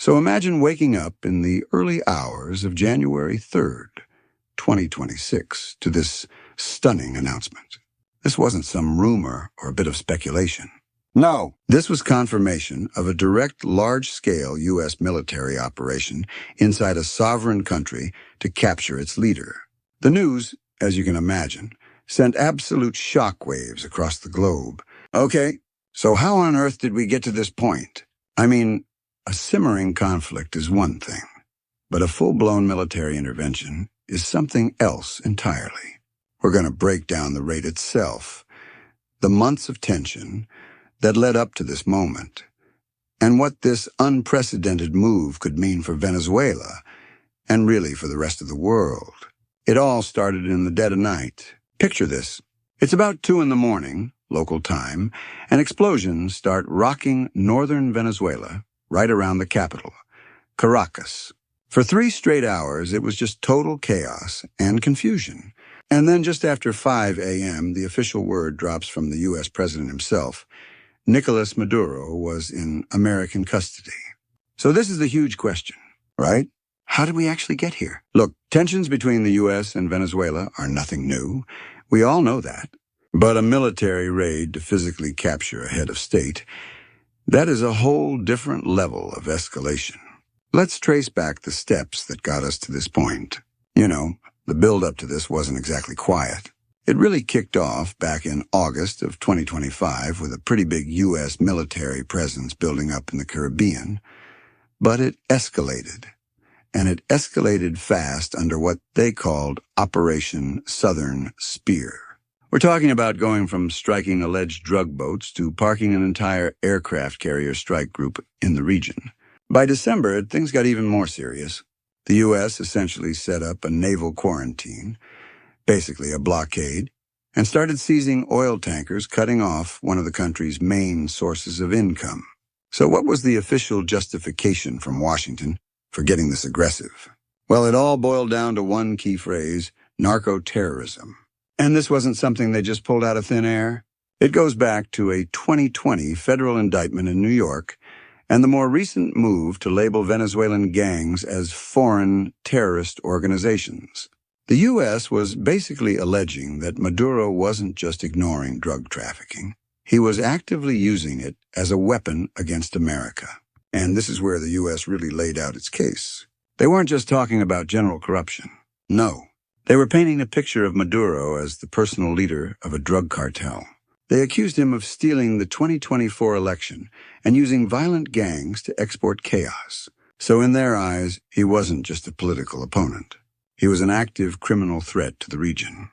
So imagine waking up in the early hours of January 3rd, 2026, to this stunning announcement. This wasn't some rumor or a bit of speculation. No, this was confirmation of a direct, large-scale U.S. military operation inside a sovereign country to capture its leader. The news, as you can imagine, sent absolute shockwaves across the globe. Okay, so how on earth did we get to this point? I mean, a simmering conflict is one thing, but a full-blown military intervention is something else entirely. We're going to break down the raid itself, the months of tension that led up to this moment, and what this unprecedented move could mean for Venezuela, and really for the rest of the world. It all started in the dead of night. Picture this. It's about 2 a.m, local time, and explosions start rocking northern Venezuela, right around the capital, Caracas. For 3 straight hours, it was just total chaos and confusion. And then just after 5 a.m., the official word drops from the U.S. president himself. Nicolás Maduro was in American custody. So this is the huge question, right? How did we actually get here? Look, tensions between the U.S. and Venezuela are nothing new. We all know that. But a military raid to physically capture a head of state, that is a whole different level of escalation. Let's trace back the steps that got us to this point. You know, the build-up to this wasn't exactly quiet. It really kicked off back in August of 2025 with a pretty big U.S. military presence building up in the Caribbean. But it escalated. And it escalated fast under what they called Operation Southern Spear. We're talking about going from striking alleged drug boats to parking an entire aircraft carrier strike group in the region. By December, things got even more serious. The U.S. essentially set up a naval quarantine, basically a blockade, and started seizing oil tankers, cutting off one of the country's main sources of income. So what was the official justification from Washington for getting this aggressive? Well, it all boiled down to one key phrase: narco-terrorism. And this wasn't something they just pulled out of thin air. It goes back to a 2020 federal indictment in New York and the more recent move to label Venezuelan gangs as foreign terrorist organizations. The U.S. was basically alleging that Maduro wasn't just ignoring drug trafficking. He was actively using it as a weapon against America. And this is where the U.S. really laid out its case. They weren't just talking about general corruption. No. They were painting a picture of Maduro as the personal leader of a drug cartel. They accused him of stealing the 2024 election and using violent gangs to export chaos. So in their eyes, he wasn't just a political opponent. He was an active criminal threat to the region.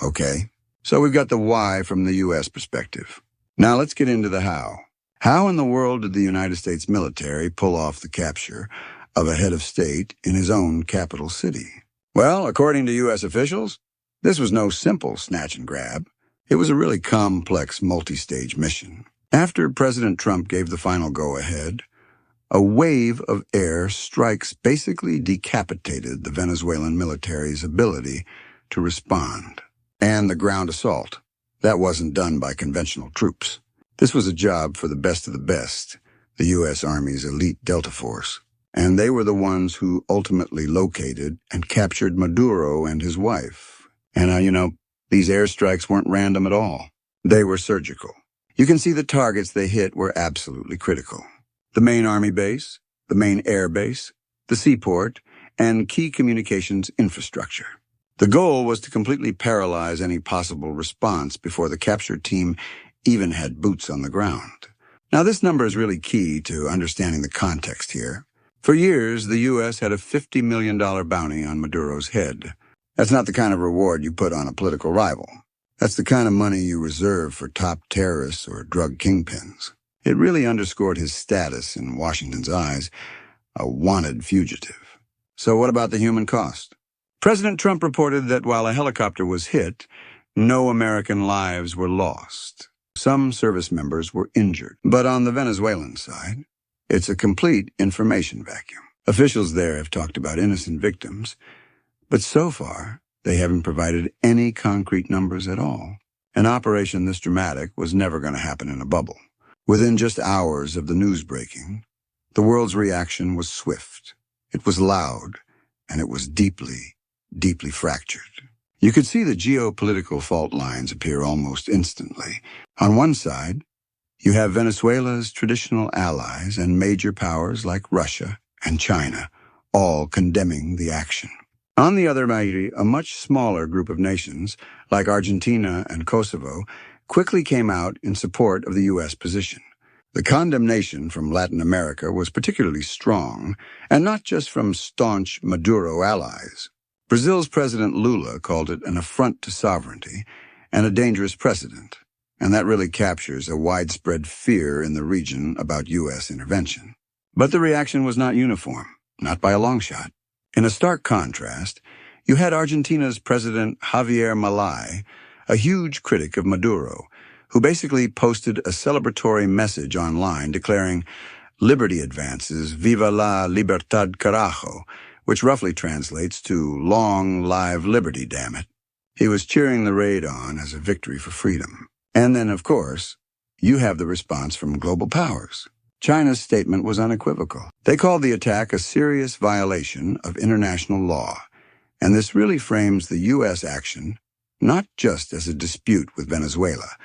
Okay, so we've got the why from the U.S. perspective. Now let's get into the how. How in the world did the United States military pull off the capture of a head of state in his own capital city? Well, according to U.S. officials, this was no simple snatch and grab. It was a really complex, multi-stage mission. After President Trump gave the final go-ahead, a wave of air strikes basically decapitated the Venezuelan military's ability to respond. And the ground assault. That wasn't done by conventional troops. This was a job for the best of the best, the U.S. Army's elite Delta Force. And they were the ones who ultimately located and captured Maduro and his wife. And these airstrikes weren't random at all. They were surgical. You can see the targets they hit were absolutely critical. The main army base, the main air base, the seaport, and key communications infrastructure. The goal was to completely paralyze any possible response before the captured team even had boots on the ground. Now, this number is really key to understanding the context here. For years, the U.S. had a $50 million bounty on Maduro's head. That's not the kind of reward you put on a political rival. That's the kind of money you reserve for top terrorists or drug kingpins. It really underscored his status in Washington's eyes, a wanted fugitive. So what about the human cost? President Trump reported that while a helicopter was hit, no American lives were lost. Some service members were injured. But on the Venezuelan side, it's a complete information vacuum. Officials there have talked about innocent victims, but so far, they haven't provided any concrete numbers at all. An operation this dramatic was never going to happen in a bubble. Within just hours of the news breaking, The world's reaction was swift. It was loud, and it was deeply, deeply fractured. You could see the geopolitical fault lines appear almost instantly. On one side, you have Venezuela's traditional allies and major powers like Russia and China, all condemning the action. On the other, a much smaller group of nations, like Argentina and Kosovo, quickly came out in support of the U.S. position. The condemnation from Latin America was particularly strong, and not just from staunch Maduro allies. Brazil's President Lula called it an affront to sovereignty and a dangerous precedent, and that really captures a widespread fear in the region about U.S. intervention. But the reaction was not uniform, not by a long shot. In a stark contrast, you had Argentina's President Javier Milei, a huge critic of Maduro, who basically posted a celebratory message online declaring, "Liberty advances, viva la libertad carajo," which roughly translates to "long live liberty, damn it." He was cheering the raid on as a victory for freedom. And then, of course, you have the response from global powers. China's statement was unequivocal. They called the attack a serious violation of international law, and this really frames the U.S. action not just as a dispute with Venezuela,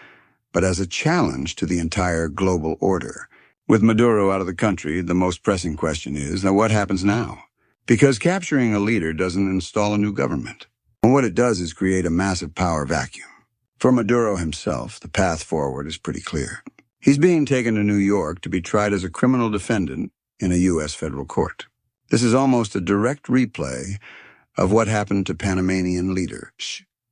but as a challenge to the entire global order. With Maduro out of the country, the most pressing question is, now what happens now? Because capturing a leader doesn't install a new government. And what it does is create a massive power vacuum. For Maduro himself, the path forward is pretty clear. He's being taken to New York to be tried as a criminal defendant in a U.S. federal court. This is almost a direct replay of what happened to Panamanian leader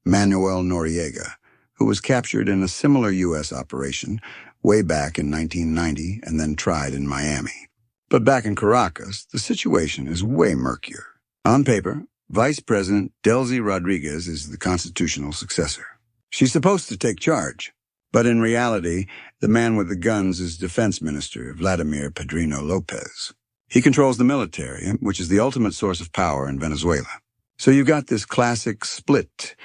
Manuel Noriega, who was captured in a similar U.S. operation way back in 1990 and then tried in Miami. But back in Caracas, the situation is way murkier. On paper, Vice President Delcy Rodriguez is the constitutional successor. She's supposed to take charge, but in reality, the man with the guns is Defense Minister Vladimir Padrino Lopez. He controls the military, which is the ultimate source of power in Venezuela. So you've got this classic split,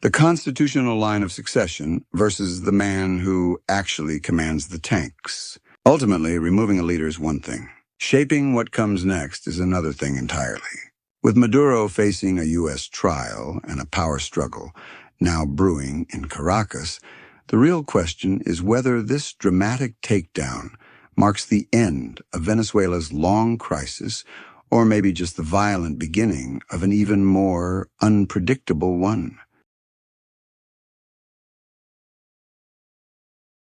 the constitutional line of succession versus the man who actually commands the tanks. Ultimately, removing a leader is one thing. Shaping what comes next is another thing entirely. With Maduro facing a U.S. trial and a power struggle now brewing in Caracas, the real question is whether this dramatic takedown marks the end of Venezuela's long crisis, or maybe just the violent beginning of an even more unpredictable one.